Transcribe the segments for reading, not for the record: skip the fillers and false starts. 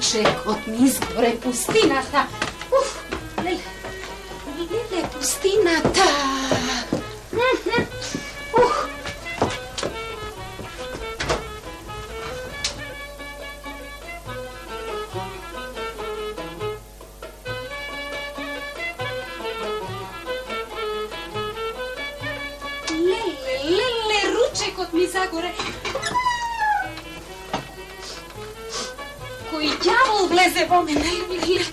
ruček od izgore pustinata. Lele, pustinata. Lele, ruček od Zagore. Koji đavol влезе во мене, леле.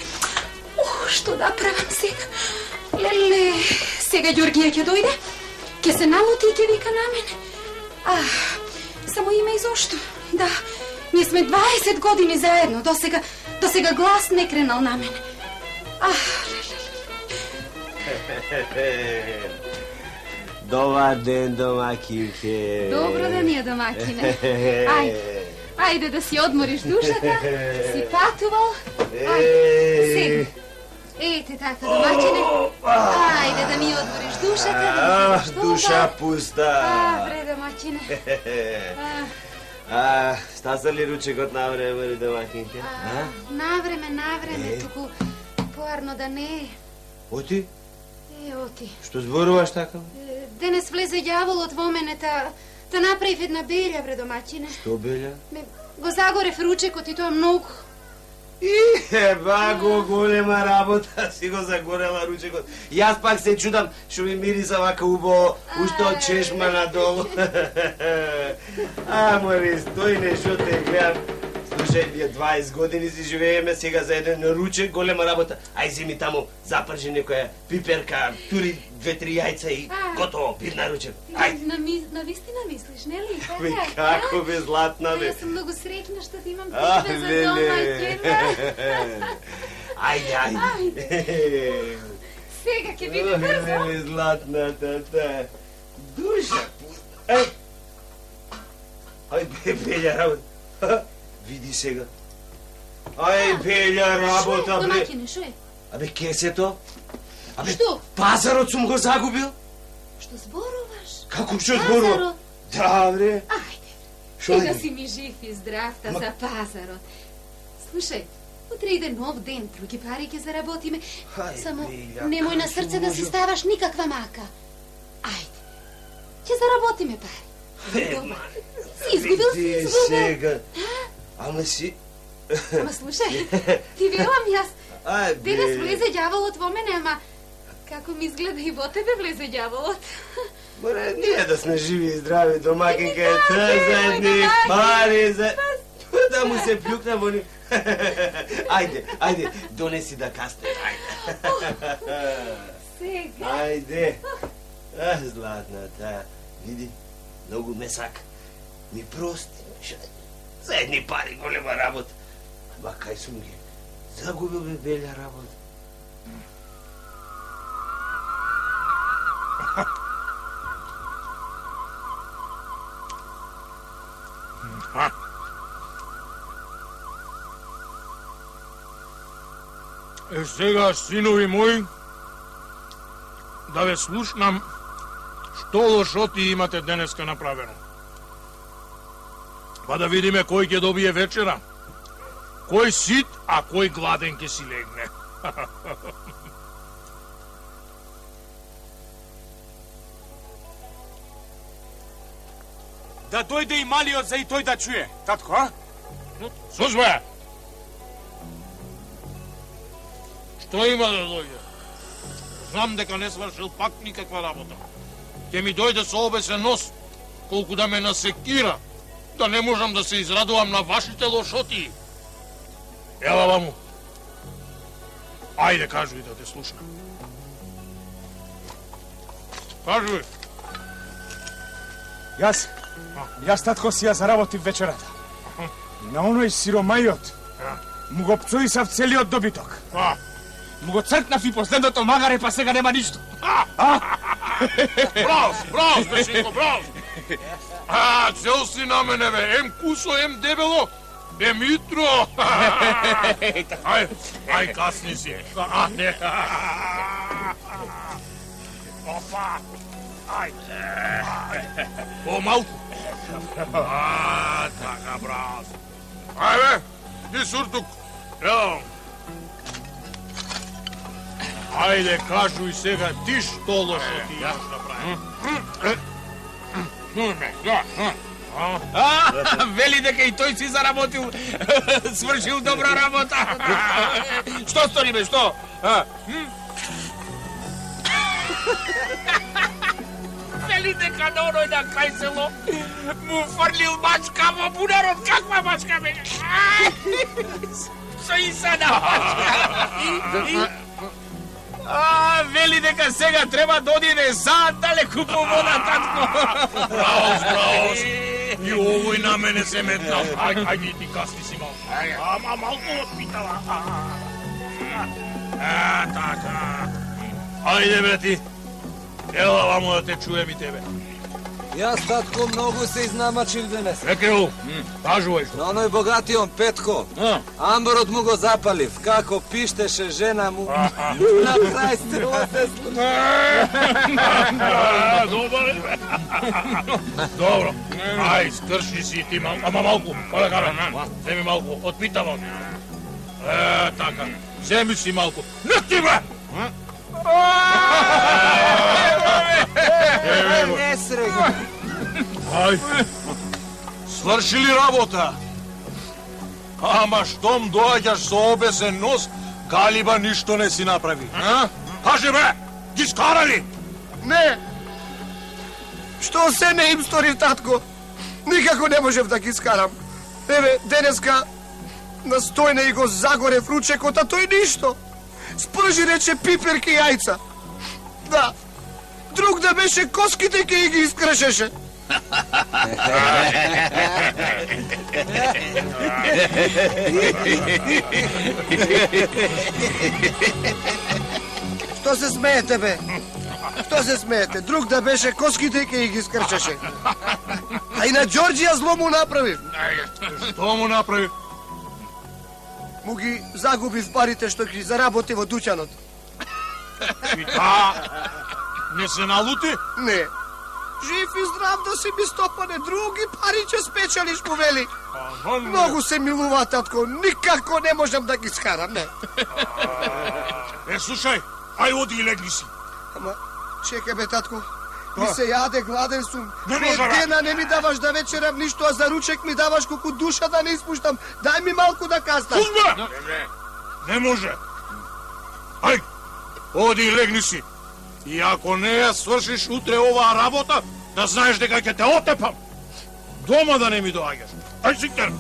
Што да правам сега? Леле, сега Ѓоргија ќе дојде, ќе се налути и ќе вика на мене. Само има и зошто. Да, ние сме 20 години заедно, до сега глас не кренал на мене. Добар ден, домакинке. Добро да ни е, домакине. Ајде да си одмориш душата, си патувал. Седи. Ете така, домачине. Ајде да ми одмориш душата, да ми седиш дома. Душа пуста. Бре, домачине. Стаса ли ручекот на време, домакинке? Навреме, туку поарно да не е. Оти? Оти. Што зборуваш така? Денес влезе ѓаволот во мене, та направив една белја, бре, домачине. Што белја? Го загорев ручекот и тоа многу. Баго, голема работа, си го загорела ручекот. Јас пак се чудам, шо ми мириса вака убаво, уште од чешма надолу. Моли, стој не, шо те гледам. Слушај, ние 20 години си живееме, сега за еден ручек, голема работа. Ај земи таму, запржи некоја пиперка, тури 2-3 јајца и готово, пир на ручек. Ајде. Навистина мислиш, нели? Како бе, златна бе. Јас сум многу среќна што ти имам тебе за домаќина. Ајде. Сега ќе биде брзо. Леле, златната, душа пуста. Ај, белја работа. Види сега. Ај, белја работа, бре. Шо е, домакине, шо е? Абе, кесето? Што? Пазарот сум го загубил. Што зборуваш? Како што зборувам? Да, бре. Ајде. Шо Сега е? си ми жив и здрав за пазарот. Слушај, утре иде нов ден, други пари ќе заработиме. Само немој на срце да си ставаш никаква мака. Ајде. Ќе заработиме пари. Си изгубил, Ти сега. Ама си... Ама слушај, ти велам јас. Денес влезе ѓаволот во мене, ама како ми изгледа и во тебе влезе ѓаволот. Море, ние да сме живи и здрави, домакинка, за едни пари, за... Да му се плюкна во ни... Ајде, донеси да касне, ајде. Сега? Ајде. Златната, види, многу ме сака. Ми прости, за едни пари голема работа. Ама кај сум ги загубил бе белја работа. Сега, синови мои, да ве слушнам што лошоти имате денеска направено. Па да видиме кој ќе добие вечера. Кој сит, а кој гладен ќе си легне. Да дојде и малиот за и тој да чуе, татко, а? Слушбе! Што има да дојде? Знам дека не свршил пак никаква работа. Ќе ми дојде со обесен нос, колку да ме насекира, да не можам да се израдувам на вашите лошоти. Ела ваму. Ајде, кажуј да те слушнам. Кажуј. Јас татко си ја заработив вечерата. И на оној сиромајот му го пцуисав целиот добиток. Му го цркнав и последното магаре, па сега нема ништо. Браво, бешинко, браво. Цел си на мене, бе. Ем кусо, ем дебело. Митро! Ај, касни си. Опа! Ај! Помалку. Така, брат. Ај, бе, ти суртук. Evo. Ajde, kažuj сега ти што лошо ти имаш направи. Вели дека и тој си заработил, свршил добра работа. Што стори бе, што? Вели дека на оној на крај село му фрлил мачка во бунарот. Каква мачка бе? Со Исана мачка. Вели дека сега треба да одиде сад да ле купу вода, татко. Браус. И овој на мене се метна. Ајде ти касни си малко. Ама малко отпитала. Така. Ајде, брати. Ела вамо да те чуем и тебе. Јас, татко, многу се изнамачив денес. Екеу, кажувај што. На оној богатион Петко, амбарот му го запалив. Како пиштеше жена му, на крај стрела се случи. Добро. Добро. Ај, скрши си ти малко. Ама малку. Ода кара. Земи малку. Отпитавам. Така. Земи си малку. Не ти бе! Не срега. Ај, свршили работа. Ама штом доаѓаш со обесен нос, Галиба ништо не си направи. Кажи бе, ги скарали? Не! Што се не им сторив, татко? Никако не можев да ги скарам. Еве, денеска настојне и го загорев ручекот, а тој ништо. Спржи рече пиперки и јајца. Да, друг да беше коските ке и ги искршеше. Што се смеете, бе? Што се смеете? Друг да беше коските ке и ги скрчеше. А и на Ѓорѓија зло му направив. Што му направи? Му ги загубив парите што ги заработи во дуќанот. И та, не се налути? Не. Жив и здрав да си ми стопане, други пари ќе спечалиш, му вели. Многу се милува, татко, никако не можам да ги скарам, не. Слушај, ај оди и легни си. Ама, чекай бе, татко, ми се јаде, гладен сум. Не 5 може, бе. дена не ми даваш да вечерам ништо, а за ручек ми даваш колку душа да не испуштам. Дај ми малку да каснам. Кузме! Не може. Ај, оди и легни си. И ако не ја свршиш утре оваа работа, да знаеш дека ќе те отепам. Дома да не ми доаѓаш. Ај си тер.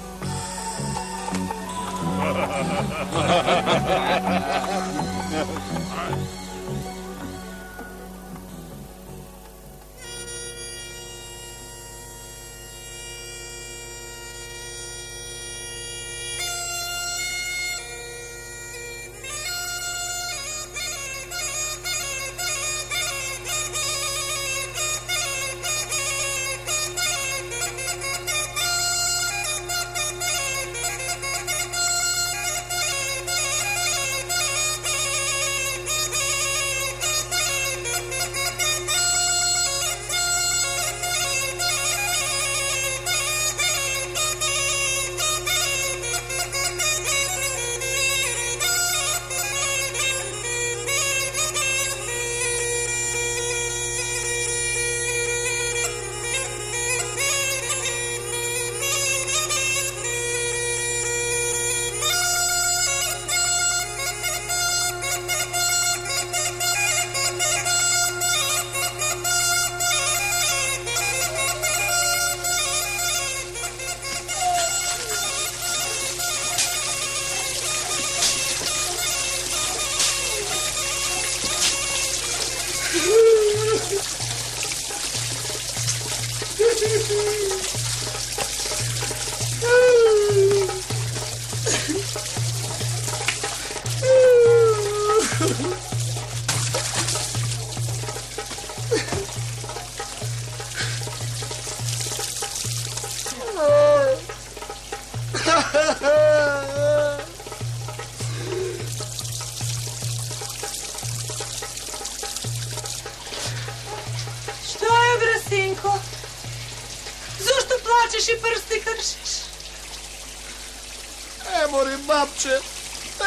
Што е, бре, синко? Зошто плачеш и прсти кршиш? Мори, бабче,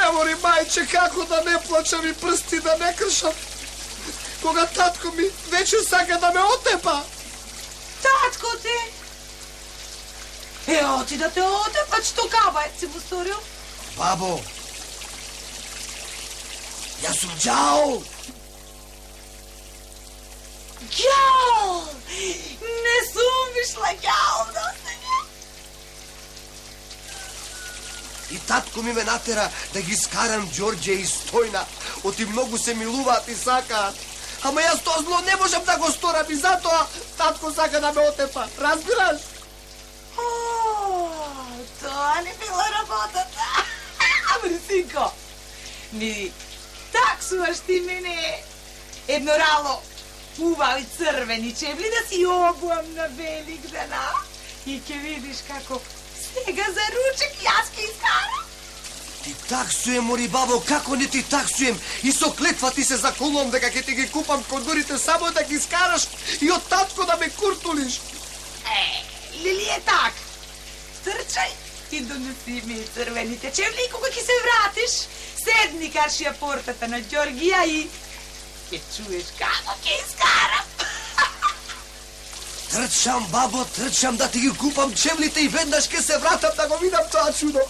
Evo ri majče, kako da ne plačam i prsti da ne kršam. Кога татко ми вече сака да ме отепа. Татко ти? Оти да те отепа, што кабајец си му сторил? Бабо, јас сум ѓаол. Ѓаол! Не сум вишла ѓаол до сега. И татко ми ме натера да ги скарам Ѓорѓе и Стојна. Оти многу се милуваат и сакаат. Ама јас тоа зло не можам да го сторам и затоа татко сака да ме отепа. Разбираш? Тоа не била работата. Ама, синко, ми таксуваш ти мене едно рало убави црвени чевли да си обувам на Великден, а? И ќе видиш како сега за ручек јас ќе искарам. Ти таксуем, мори бабо, како не ти таксуем? И со клетва ти се заколувам дека ќе ти ги купам кондурите само да ги скараш и од татко да ме куртулиш. Лили е так. Трчај и донеси ми црвените чевли и кога ќе се вратиш, седни каршија портата на Ѓоргија и ќе чуеш како ќе искарам. Трчам, бабо, трчам да ти ги купам чевлите и веднаш ќе се вратам да го видам тоа чудо.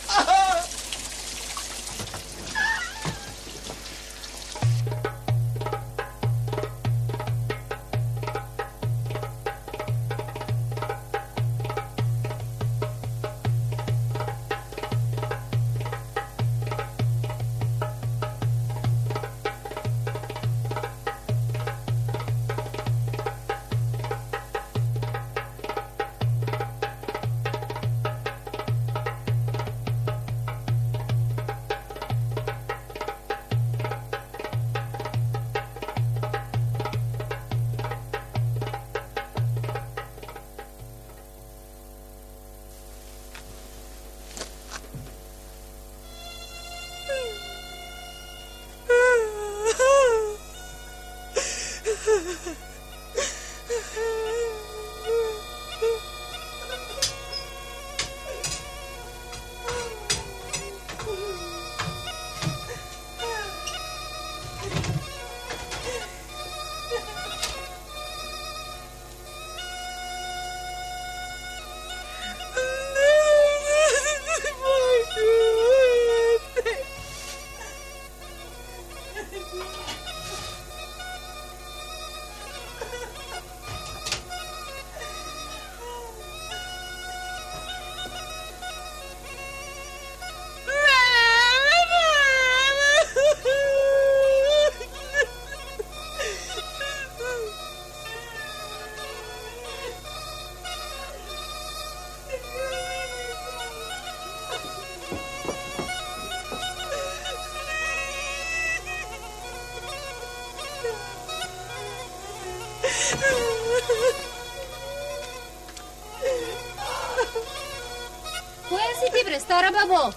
Стара бабо!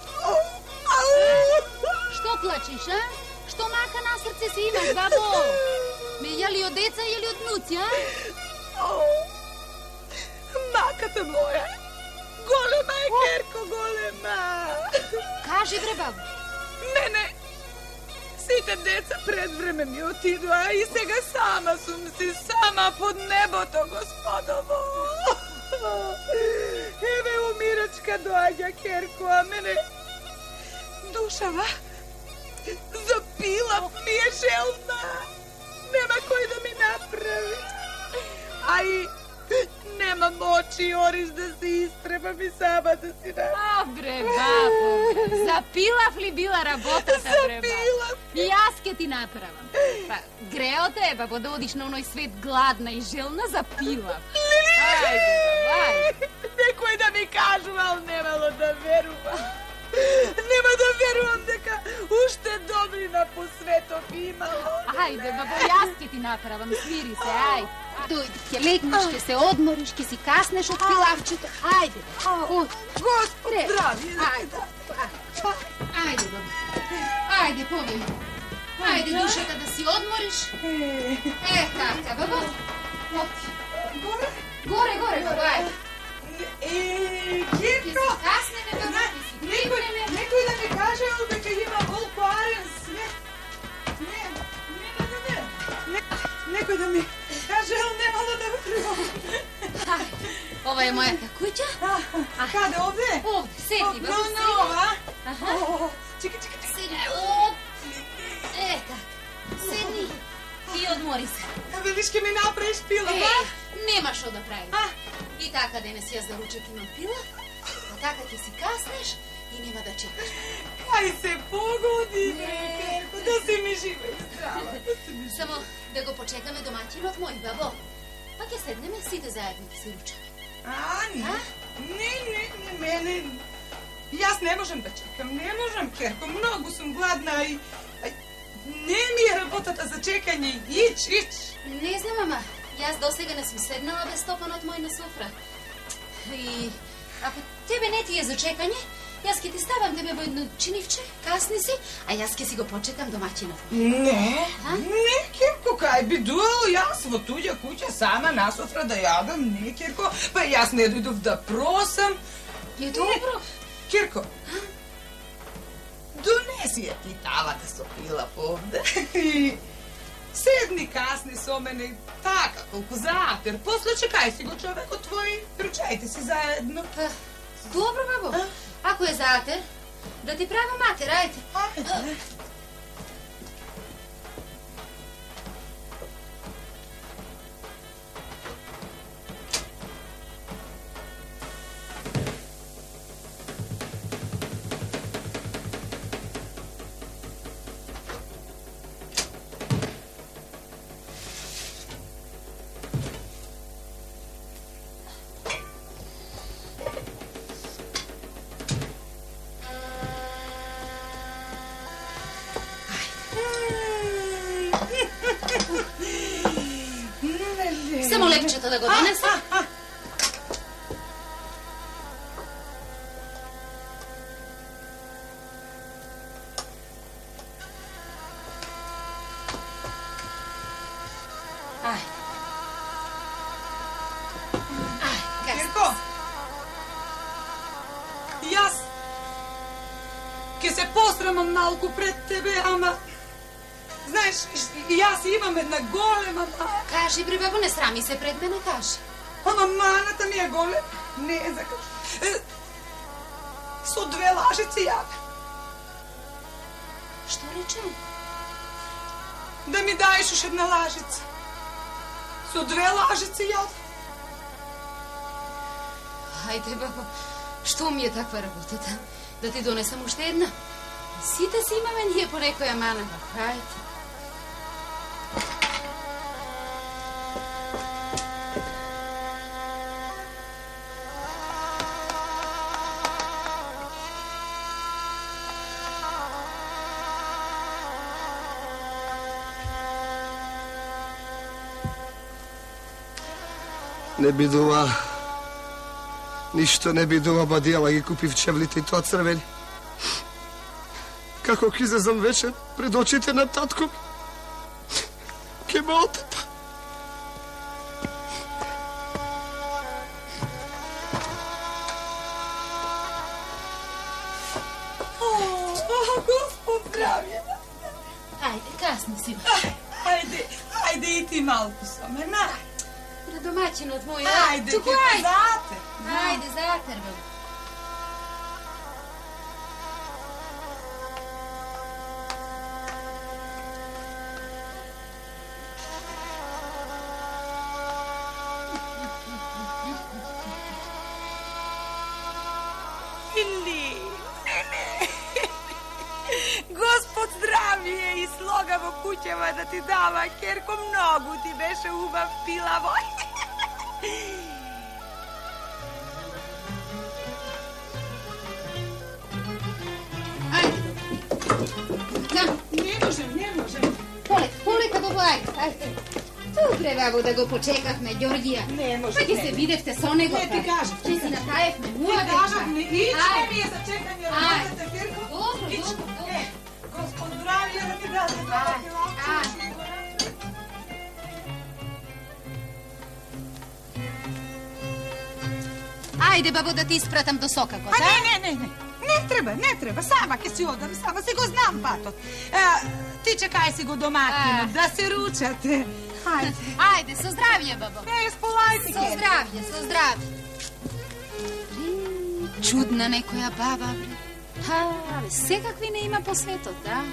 Што плачеш, а? Што мака на срце си имаш, бабо? Ме јали од деца или од внуци, а? Маката моја! Голема е, Керко, голема! Кажи, бре, бабо! Не, сите деца пред време ми отидоа и сега сама сум си, сама под небото, господово! Еве умирачка доаѓа, Керко, а мене душава запила ми е желна. Нема кој да ми направи. А и нема мочи ориш да се истребам и сама да си направи. А, бре, бабо, запилав ли била работата, бре, бабо? И јас ке ти направам. Па, грео те, бабо, да одиш на оној свет гладна и желна, запилав. Ајде, бабо, ајде. Некој да ми кажувал, немало да верувам. Нема да верувам дека уште добрина по светот имало. Ајде, бабо, јас ке ти направам, смири се, ајде. Дојди, ќе легнеш, ќе се одмориш, ќе си каснеш од пилавчето. Ајде, оди. Господ, здрави. Ајде, ајде, бабо. Ајде, повели. Ајде, душата да си одмориш. Така, бабо. Оди. Горе? Горе, бабо, ајде. Гирко! Каснеме, бабо, ќе си Некој да ми каже дека има волк Ova je moja kuća. Kada, ovde? Ovde, sedni, babo, sedni. Ova? Aha. Čekaj. Sedni, tako. Sedni i odmori se. Vidiš ke mi napraviš pila, Ej, ba? nema što da pravim. I taka danas ja za ručak imam pila, a taka ti si kasneš i nema da čekaš. Kaj se pogodi, Kerko, da si mi živa i zdrava. Samo da go počekame domaćinov moj, babo. Pa ke sedneme, site zajedno ti si ručame. Ne, mene... Jas ne možem da čekam, ne možem, Kerko, mnogo sam gladna i... Ne mi je работата za čekanje, ić. Ne znam, mama, jaz dosega ne sam sednala bez Stopanot moj na sufra. I ako tebe ne ti je za čekanje, jaz ke ti stavam tebe v jedno činivče, kasni si, a jaz ke si go počekam domaćinov. Ne, Kerko, kaj bi duelo, jaz v tuđa kuća sama na sufra da jadam, ne, Kerko, pa jaz ne dojdu da prosam. Je dobro? Kerko, donesi je ti tavata sopila ovde i sedni kasni so mene taka, koliko zater. Posle čekaj si go čoveko tvoj, ručajte si zajedno. Pa, dobro, babo. Ako je zater, da ti prava mater, ajde. Ajde. Samo lepčeta da go donesem. Kerko, jaz, ke se posramam malku pred tebe, ama, znaš, jaz imam jedna golema... Kaži, bre, babo, ne srami se pred mene, kaži. Ama manata mi je golem, ne zakaš. Su dve lažice jade. Što rečem? Da mi daješ još jedna lažica. Su dve lažice jade. Hajde, babo, što mi je takva rabota, da ti donesam ušte jedna? Sita si ima meni je po nekoj amana, hajde. Не бидува, ништо не бидува, бадијала ги купив чевлите и тоа црвени. Како ќе излезам вечер пред очите на татко ми, ке ме отепа. Господ здравје. Ajde, kasni si. Ajde i ti malku sa mene. Na domaćin od moja. Ajde, Čuku, Kerko, ajde. zater. Ajde, zater, babo. Господ здравје и слога во куќава да ти дава, Керко, многу ти беше убав пилаво. Ajde, babo. Не можем. Poleka, babo, ajde. Tu trebamo da go počekavme, Đorđija. Не може. Pa ќе се видевте со него. Не ти кажав. Ќе си направевме Ти муа кажав ми, вечер. иче ми е за чекање работата, Керко. Dobro, Иче. dobro. Господ здравје да ти даде това пилавче. Ajde, babo, da ti ispratam do soka go, А da? не. Не треба. Сама ќе си одам, сама си го знам патот. Ти чекај си го домакину, да се ручате. Хајде. Ajde, со zdravlje, babo. Не, сполајте, Со zdravlje, со zdravlje. Чудна некоја баба, бре. Бе, секакви не има по светот, да?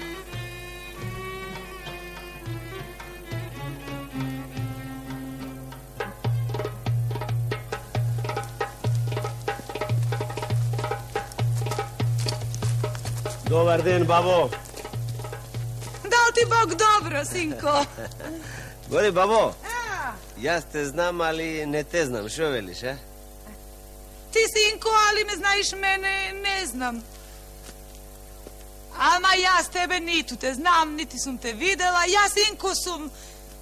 Добар ден, бабо. Дал ти Бог добро, синко. Горе, бабо. Јас те знам, али не те знам. Шо велиш, а? Ти, синко, али ме знаеш мене, не знам. Ама јас тебе ниту те знам, нити сум те видела. Јас, синко, сум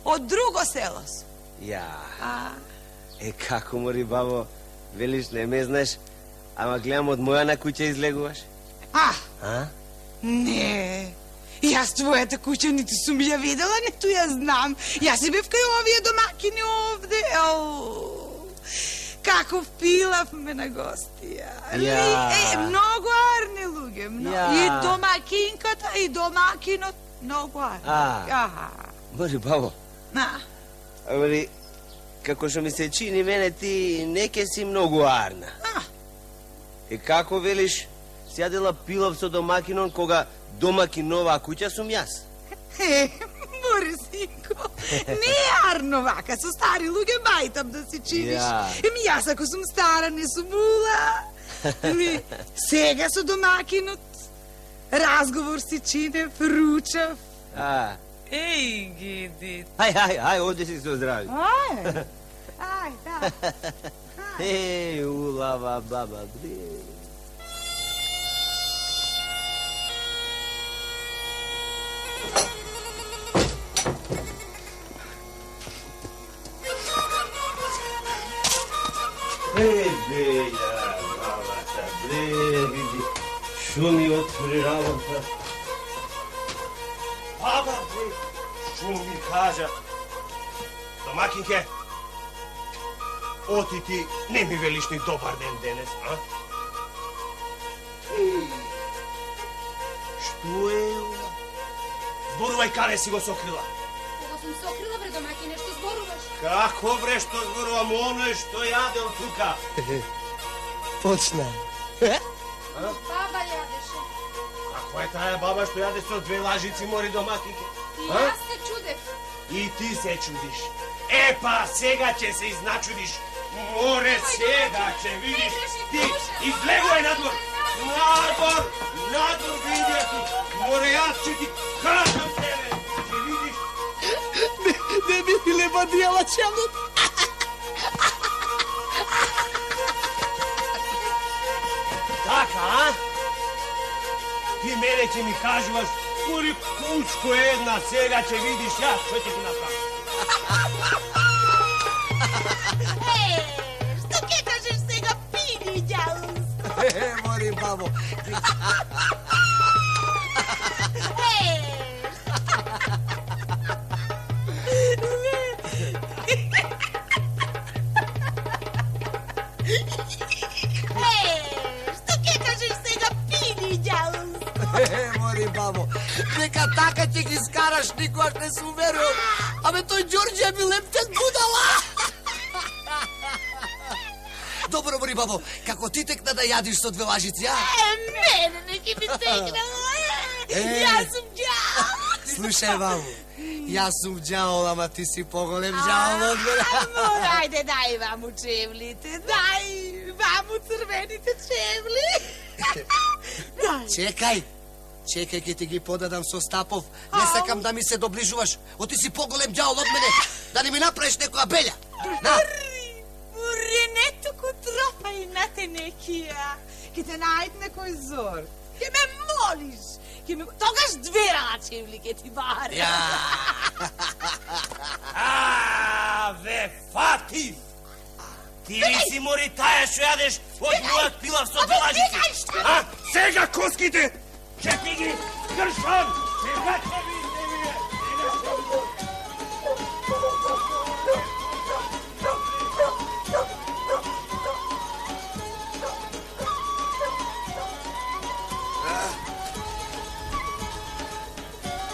од друго село. Ја. Како мори, бабо? Велиш, не ме знаеш, ама гледам од моја на куќа излегуваш. А? Не. Јас твојата куќа ниту сум ја видела, ниту ја знам. Јас си бев кај овие домакини овде. Каков пилав ме на гостија. Многу арни луѓе. И домакинката, и домакинот. Многу арни. Мори, бабо. Мори, како што ми се чини мене, ти неке си многу арна. И како велиш, сјадела пилав со домакинон, кога домакинова куќа сум јас? Мори, синко, не е арно вака, со стари луѓе мајтам да си чиниш. Јас ако сум стара, не сум ула. Сега со домакинот, разговор си чинев, ручав. Еј, Гиди. Ај, оде си со здрави. Ај, да. Еј, улава баба, бре. Беја, бабата, бре, види, шо ми отвори работа. Баба, бре, шо ми кажа. Домакинке, оти ти не ми велиш ни добар ден денес, а? Што е? Зборувај каде си го сокрила. Кога сум сокрила, бре, домакине, што зборуваш? Како, бре, што зборувам, оно е што јадел тука. Почна. Баба јадеше. Како е тая баба што јаде со 2 лажици, мори, домакинке? И јас се чудев. И ти се чудиш. Епа, сега ќе се изначудиш. Море, сега ќе видиш. Ти, излегувај надвор. Надвор, види ти. Море, јас ќе ти кажам тебе. Ќе видиш. Не би ли бадијала челот? Така, а? Ти мене ќе ми кажуваш, мори кучко една, сега ќе видиш јас што ќе ти направам. Што ќе кажеш сега, пини, ѓаус? Мори, бабо. Мори, бабо, нека така ќе ги скараш, никогаш не сум верувал. Абе, тој Ѓорѓе ми лептен будала. Добро, мори, бабо, како ти текна да јадиш со 2 лажици, а? Мене не ќе ми текнало. Јас сум ѓаол. Слушај, бабо, јас сум ѓаол, ама ти си поголем ѓаол од мене. Ајде, дај ваму чевлите, дај ваму црвените чевли. Чекај, ќе ти ги подадам со Стапов. Не сакам да ми се доближуваш. Оти си поголем ѓаол од мене. Да не ми направиш некоја белја. Мори, не туку тропај на те некија. Ке те најдне кој зор. Ке ме молиш. Тогаш 2 рачевли ке ти баре. Ве, Фатив! Ти ли си, мори, таја што јадеш од мојот пилав со 2 лажици? Сега коските! Ќе ти ги кршам! Сега ќе ви излевие!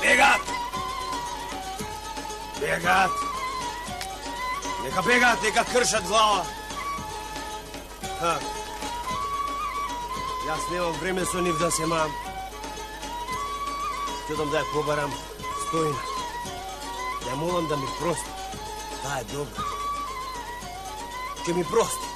Бегат! Бегат! Нека бегат, нека кршат глава. Јас немам време со нив да се мам. Ќедам да ја побарам Стојна. Да ја молам да ми прости. Таа е добра. Ќе ми прости.